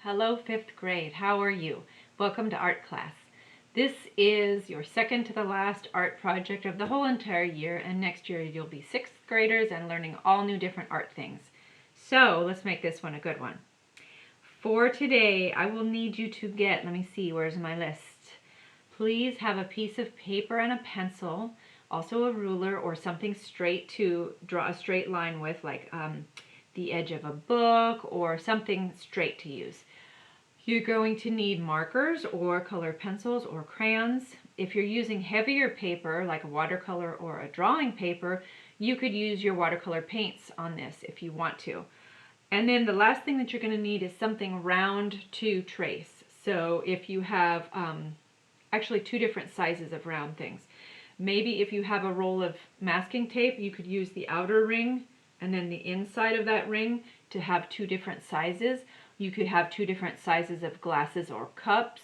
Hello, fifth grade. How are you? Welcome to art class. This is your second to the last art project of the whole entire year, and next year you'll be sixth graders and learning all new different art things. So let's make this one a good one. For today, I will need you to get, let me see, where's my list? Please have a piece of paper and a pencil, also a ruler or something straight to draw a straight line with, like the edge of a book or something straight to use. You're going to need markers or colored pencils or crayons. If you're using heavier paper, like a watercolor or a drawing paper, you could use your watercolor paints on this if you want to. And then the last thing that you're going to need is something round to trace. So if you have actually two different sizes of round things. Maybe if you have a roll of masking tape, you could use the outer ring and then the inside of that ring to have two different sizes. You could have two different sizes of glasses or cups.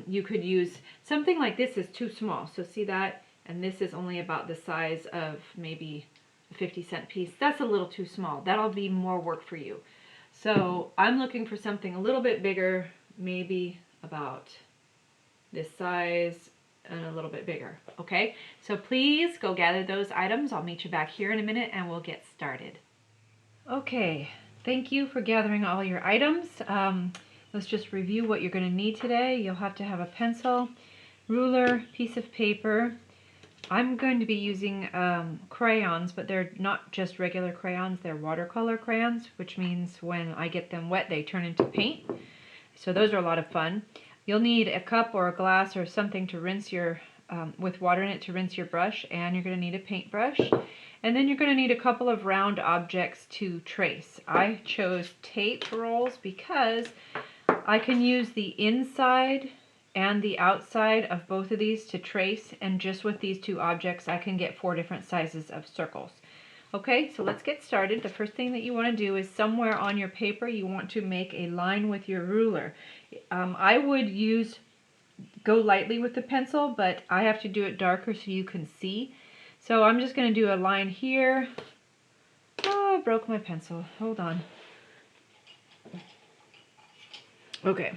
You could use something like this is too small. So see that? And this is only about the size of maybe a 50-cent piece. That's a little too small. That'll be more work for you. So I'm looking for something a little bit bigger, maybe about this size and a little bit bigger. Okay, so please go gather those items. I'll meet you back here in a minute and we'll get started. Okay, thank you for gathering all your items. Let's just review what you're going to need today. You'll have to have a pencil, ruler, piece of paper. I'm going to be using crayons, but they're not just regular crayons, they're watercolor crayons, which means when I get them wet they turn into paint. So those are a lot of fun. You'll need a cup or a glass or something to rinse your, with water in it to rinse your brush, and you're going to need a paintbrush. And then you're going to need a couple of round objects to trace. I chose tape rolls because I can use the inside and the outside of both of these to trace, and just with these two objects I can get 4 different sizes of circles. Okay, so let's get started. The first thing that you want to do is somewhere on your paper you want to make a line with your ruler. I would go lightly with the pencil, but I have to do it darker so you can see. So I'm just going to do a line here. Oh, I broke my pencil. Hold on. Okay.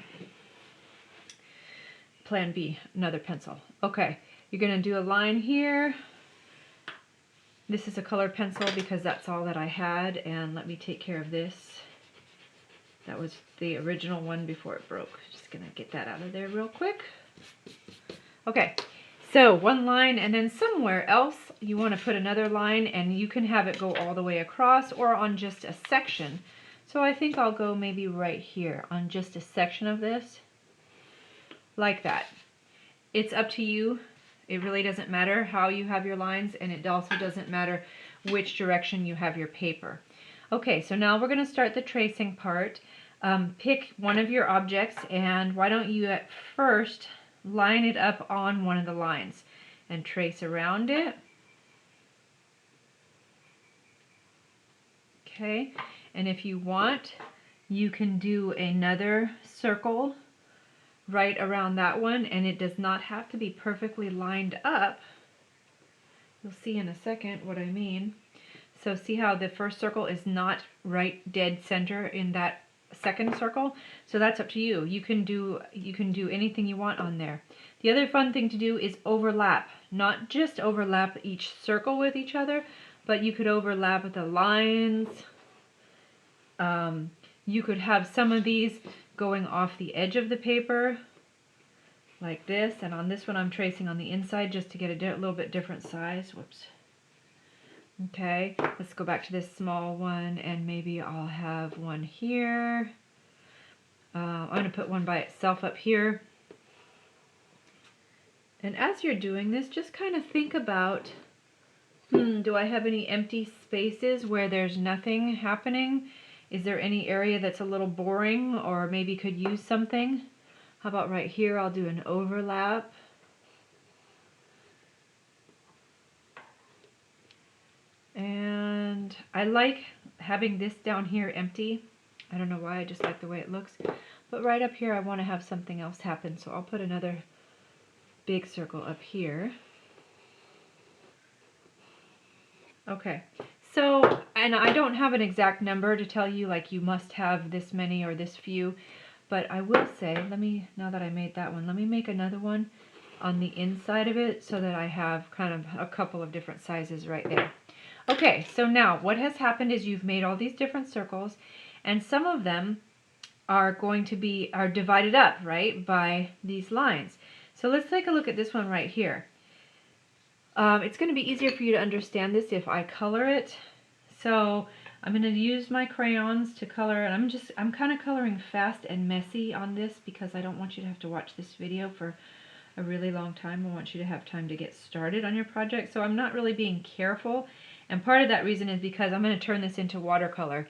Plan B, another pencil. Okay, you're going to do a line here. This is a colored pencil because that's all that I had, and let me take care of this. That was the original one before it broke. Just going to get that out of there real quick. Okay, so one line, and then somewhere else you want to put another line, and you can have it go all the way across or on just a section. So I think I'll go maybe right here on just a section of this, like that. It's up to you. It really doesn't matter how you have your lines, and it also doesn't matter which direction you have your paper. Okay, so now we're going to start the tracing part. Pick one of your objects, and why don't you at first line it up on one of the lines and trace around it. Okay, and if you want, you can do another circle right around that one, and it does not have to be perfectly lined up. You'll see in a second what I mean. So see how the first circle is not right dead center in that second circle? So that's up to you. You can do anything you want on there. The other fun thing to do is overlap. Not just overlap each circle with each other, but you could overlap the lines. You could have some of these going off the edge of the paper like this, and on this one I'm tracing on the inside just to get a little bit different size. Whoops. Okay, let's go back to this small one, and maybe I'll have one here. I'm going to put one by itself up here. And as you're doing this, just kind of think about, do I have any empty spaces where there's nothing happening? Is there any area that's a little boring or maybe could use something? How about right here, I'll do an overlap. And I like having this down here empty. I don't know why, I just like the way it looks. But right up here I want to have something else happen, so I'll put another big circle up here. Okay, so and I don't have an exact number to tell you, like you must have this many or this few, but I will say, now that I made that one, let me make another one on the inside of it so that I have kind of a couple of different sizes right there. Okay, so now what has happened is you've made all these different circles, and some of them are going to be divided up, right, by these lines. So let's take a look at this one right here. It's going to be easier for you to understand this if I color it. So I'm going to use my crayons to color, and I'm kind of coloring fast and messy on this because I don't want you to have to watch this video for a really long time. I want you to have time to get started on your project. So I'm not really being careful, and part of that reason is because I'm going to turn this into watercolor,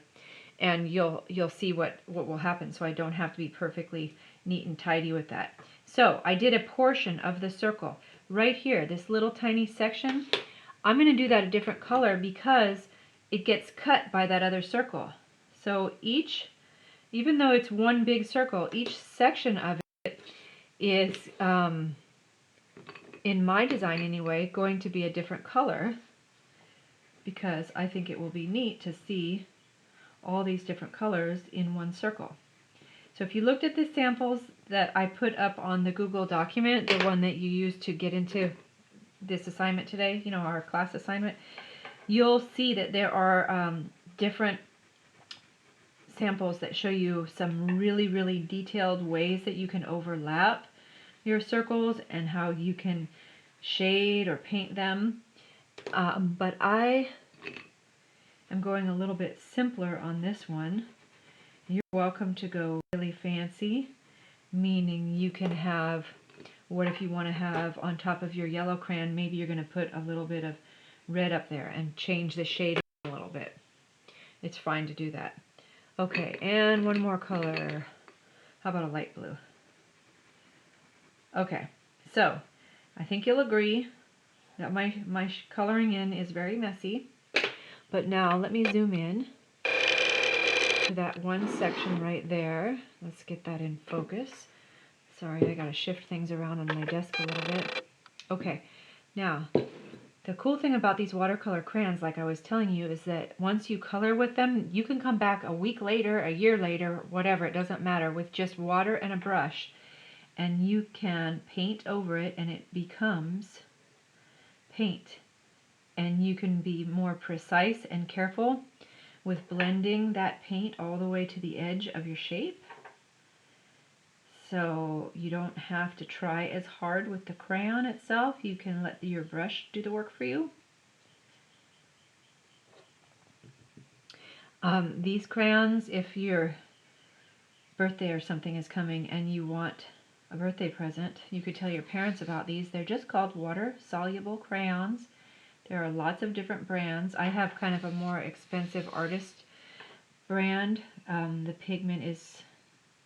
and you'll see what will happen, so I don't have to be perfectly neat and tidy with that. So I did a portion of the circle right here, this little tiny section. I'm going to do that a different color because it gets cut by that other circle. So even though it's one big circle, each section of it is, in my design anyway, going to be a different color because I think it will be neat to see all these different colors in one circle. So if you looked at the samples that I put up on the Google document, the one that you used to get into this assignment today, you know, our class assignment, you'll see that there are different samples that show you some really, really detailed ways that you can overlap your circles and how you can shade or paint them. But I I'm going a little bit simpler on this one. You're welcome to go really fancy, meaning you can have, what if you want to have on top of your yellow crayon, maybe you're going to put a little bit of red up there and change the shade a little bit. It's fine to do that. Okay, and one more color. How about a light blue? Okay, so I think you'll agree that my coloring in is very messy. But now let me zoom in to that one section right there. Let's get that in focus. Sorry, I gotta shift things around on my desk a little bit. Okay, now the cool thing about these watercolor crayons, like I was telling you, is that once you color with them, you can come back a week later, a year later, whatever, it doesn't matter, with just water and a brush, and you can paint over it and it becomes paint. And you can be more precise and careful with blending that paint all the way to the edge of your shape. So you don't have to try as hard with the crayon itself. You can let your brush do the work for you. These crayons, if your birthday or something is coming and you want a birthday present, you could tell your parents about these. They're just called water-soluble crayons. There are lots of different brands. I have kind of a more expensive artist brand. The pigment is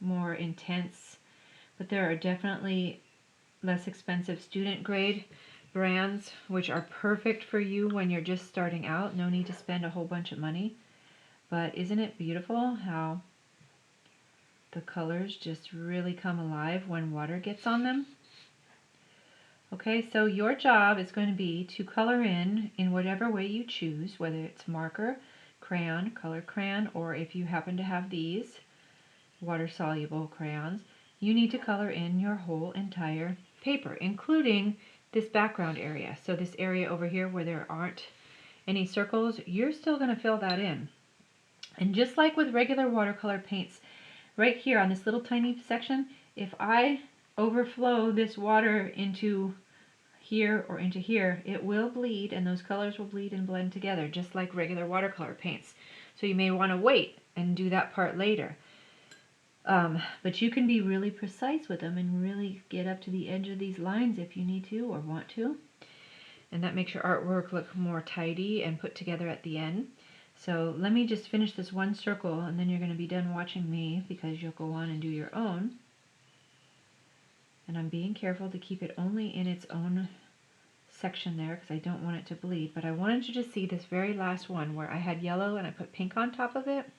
more intense, but there are definitely less expensive student grade brands which are perfect for you when you're just starting out. No need to spend a whole bunch of money. But isn't it beautiful how the colors just really come alive when water gets on them? Okay, so your job is going to be to color in whatever way you choose, whether it's marker, crayon, color crayon, or if you happen to have these water-soluble crayons, you need to color in your whole entire paper, including this background area. So this area over here where there aren't any circles, you're still going to fill that in. And just like with regular watercolor paints, right here on this little tiny section, if I overflow this water into here or into here, it will bleed, and those colors will bleed and blend together just like regular watercolor paints. So you may want to wait and do that part later. But you can be really precise with them and really get up to the edge of these lines if you need to or want to. And that makes your artwork look more tidy and put together at the end. So let me just finish this one circle, and then you're going to be done watching me because you'll go on and do your own. And I'm being careful to keep it only in its own section there because I don't want it to bleed. But I wanted you to see this very last one where I had yellow and I put pink on top of it.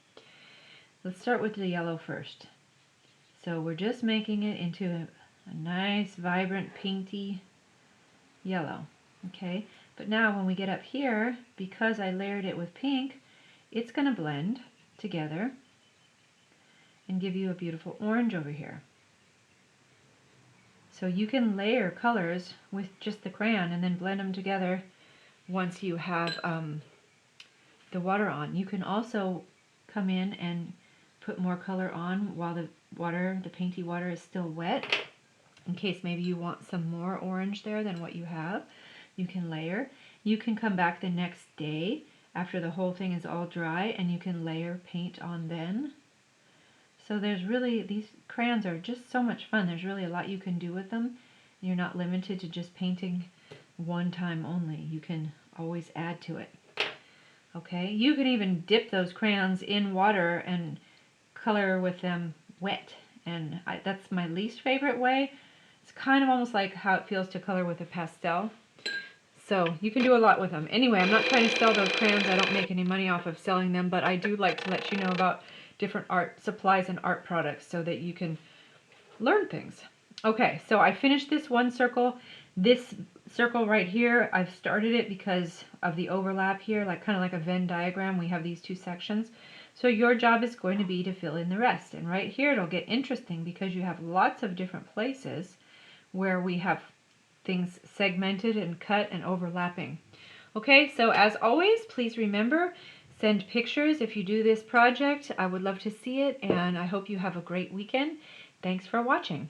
Let's start with the yellow first. So we're just making it into a nice, vibrant, pinky yellow. Okay, but now when we get up here, because I layered it with pink, it's going to blend together and give you a beautiful orange over here. So you can layer colors with just the crayon and then blend them together once you have the water on. You can also come in and put more color on while the painty water is still wet, in case maybe you want some more orange there than what you have. You can layer. You can come back the next day after the whole thing is all dry and you can layer paint on then. So there's really, these crayons are just so much fun. There's really a lot you can do with them. You're not limited to just painting one time only. You can always add to it. Okay, you could even dip those crayons in water and color with them wet. And that's my least favorite way. It's kind of almost like how it feels to color with a pastel. So you can do a lot with them. Anyway, I'm not trying to sell those crayons. I don't make any money off of selling them, but I do like to let you know about different art supplies and art products so that you can learn things. Okay, so I finished this one circle. This circle right here, I've started it because of the overlap here, like kind of like a Venn diagram. We have these two sections. So your job is going to be to fill in the rest. And right here it'll get interesting because you have lots of different places where we have things segmented and cut and overlapping. Okay, so as always, please remember, send pictures if you do this project. I would love to see it, and I hope you have a great weekend. Thanks for watching.